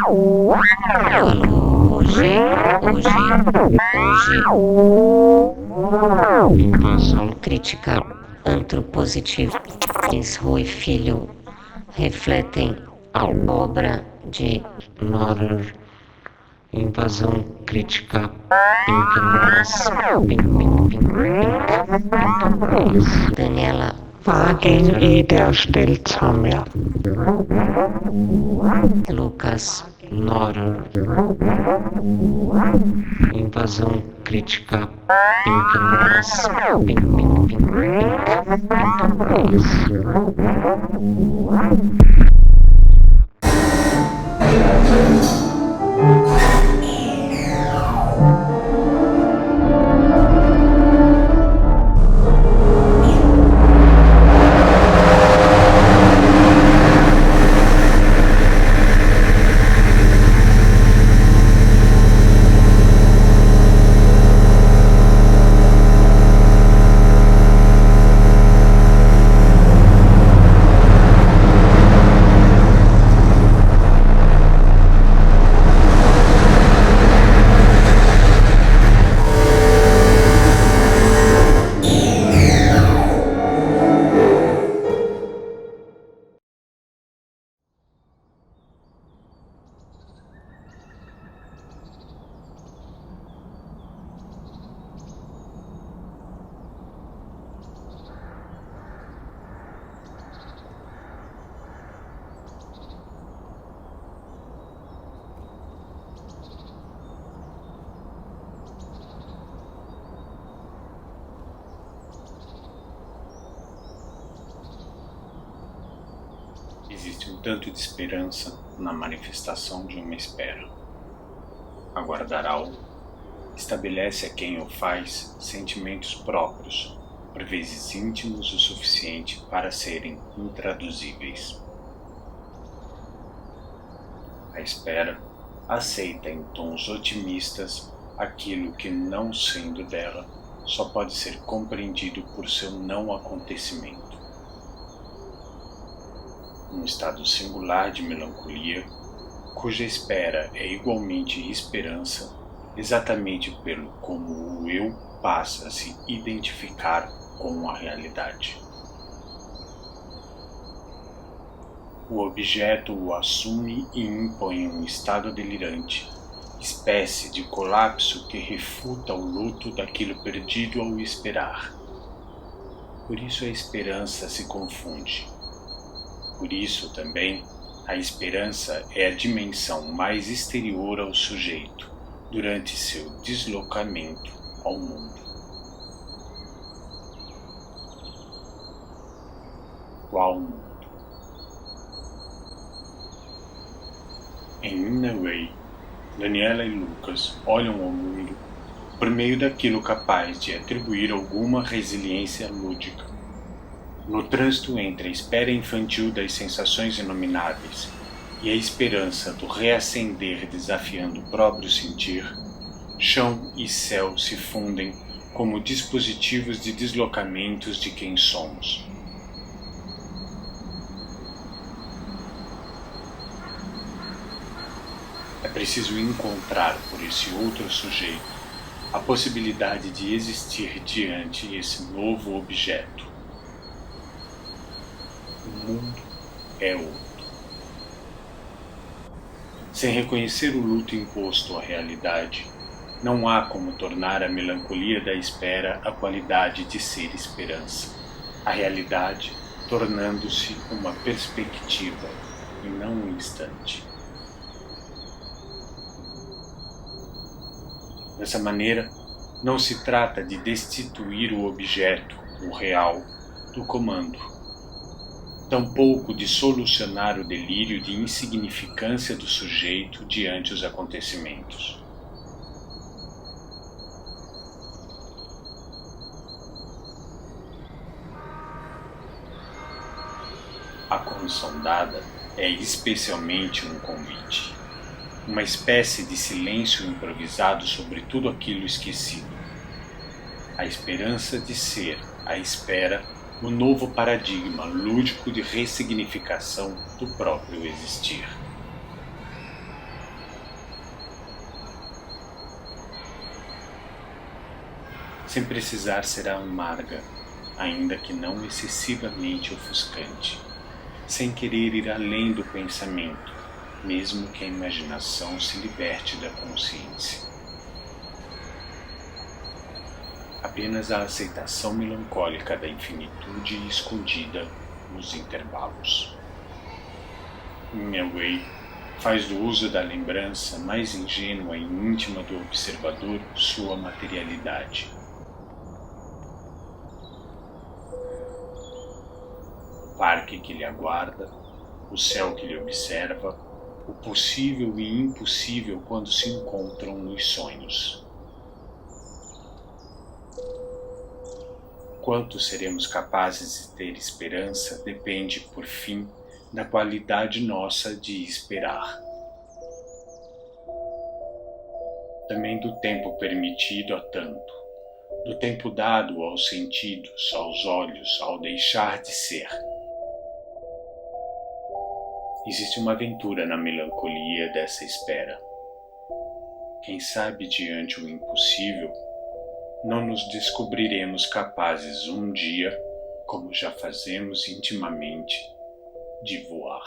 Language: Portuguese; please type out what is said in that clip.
Hoje, invasão crítica antropositiva. Rui Filho refletem a obra de Maurer. Invasão crítica Daniela Idee stellt mir. Lucas Maurer. Invasão crítica Existe um tanto de esperança na manifestação de uma espera. Aguardar algo estabelece a quem o faz sentimentos próprios, por vezes íntimos o suficiente para serem intraduzíveis. A espera aceita em tons otimistas aquilo que, não sendo dela, só pode ser compreendido por seu não acontecimento. Um estado singular de melancolia, cuja espera é igualmente esperança, exatamente pelo como o eu passa a se identificar com a realidade. O objeto o assume e impõe um estado delirante, espécie de colapso que refuta o luto daquilo perdido ao esperar. Por isso a esperança se confunde. Por isso, também, a esperança é a dimensão mais exterior ao sujeito durante seu deslocamento ao mundo. Qual mundo? Em Inner Way, Daniela e Lucas olham ao mundo por meio daquilo capaz de atribuir alguma resiliência lúdica. No trânsito entre a espera infantil das sensações inomináveis e a esperança do reacender desafiando o próprio sentir, chão e céu se fundem como dispositivos de deslocamentos de quem somos. É preciso encontrar por esse outro sujeito a possibilidade de existir diante esse novo objeto. O mundo é outro. Sem reconhecer o luto imposto à realidade, não há como tornar a melancolia da espera a qualidade de ser esperança, a realidade tornando-se uma perspectiva e não um instante. Dessa maneira, não se trata de destituir o objeto, o real, do comando, tampouco de solucionar o delírio de insignificância do sujeito diante os acontecimentos. A condição dada é especialmente um convite, uma espécie de silêncio improvisado sobre tudo aquilo esquecido. A esperança de ser, a espera, o novo paradigma lúdico de ressignificação do próprio existir. sem precisar ser amarga, ainda que não excessivamente ofuscante, sem querer ir além do pensamento, mesmo que a imaginação se liberte da consciência. Apenas a aceitação melancólica da infinitude escondida nos intervalos. Niawei faz do uso da lembrança mais ingênua e íntima do observador sua materialidade. O parque que lhe aguarda, o céu que lhe observa, o possível e impossível quando se encontram nos sonhos. Quanto seremos capazes de ter esperança depende, por fim, da qualidade nossa de esperar. Também do tempo permitido a tanto, do tempo dado aos sentidos, aos olhos, ao deixar de ser. Existe uma aventura na melancolia dessa espera. Quem sabe diante o impossível, não nos descobriremos capazes um dia, como já fazemos intimamente, de voar.